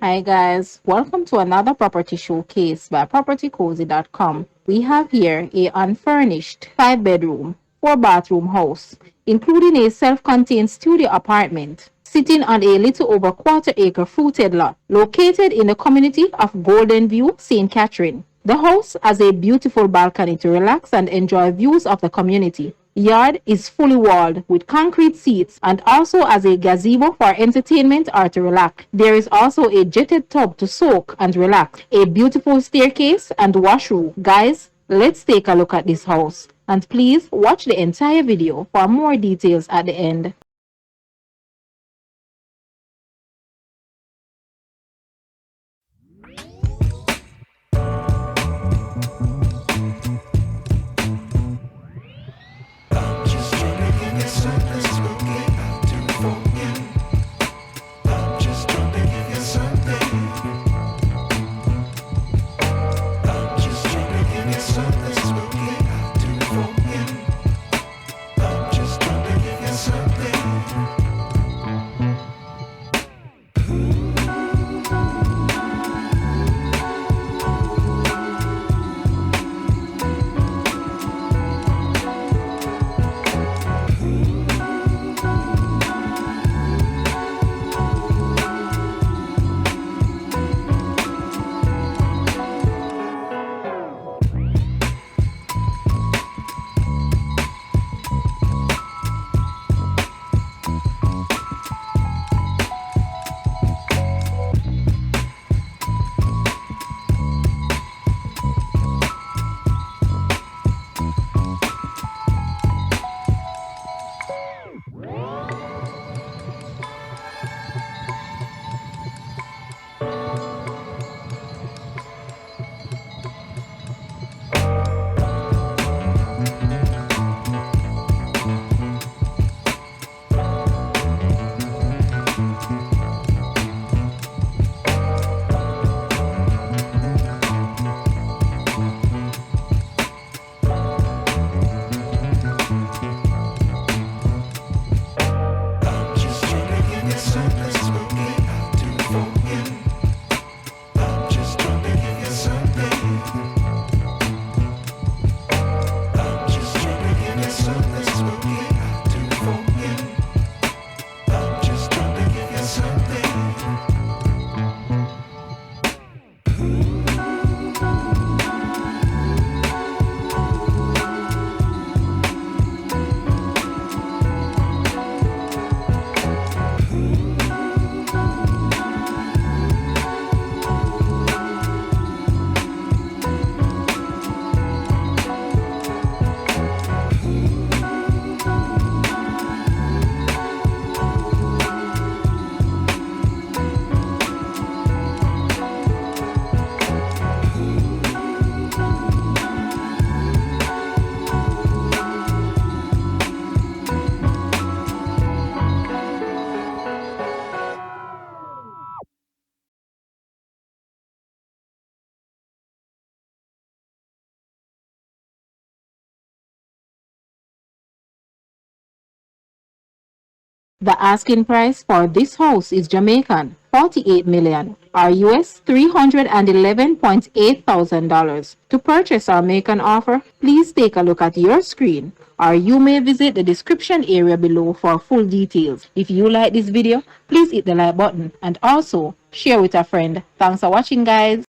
Hi guys, welcome to another property showcase by propertycozy.com. We have here a unfurnished 5 bedroom, 4 bathroom house, including a self-contained studio apartment, sitting on a little over quarter-acre fruited lot, located in the community of Golden View, St. Catherine. The house has a beautiful balcony to relax and enjoy views of the community. Yard is fully walled with concrete seats and also has a gazebo for entertainment or to relax. There is also a jetted tub to soak and relax, a beautiful staircase and washroom. Guys, let's take a look at this house. And please watch the entire video for more details at the end. Just trying to give you something spooky to forget. I'm just trying to give you something. I'm just trying to give you something spooky to forget. I'm just trying to give you something. I'm just trying to give you something spooky to forget. I'm just trying to give you something. I'm just trying to give you something spooky to forget. I'm just trying to give you something. The asking price for this house is Jamaican 48 million or US $311,800. To purchase or make an offer, please take a look at your screen or you may visit the description area below for full details. If you like this video, please hit the like button and also share with a friend. Thanks for watching guys.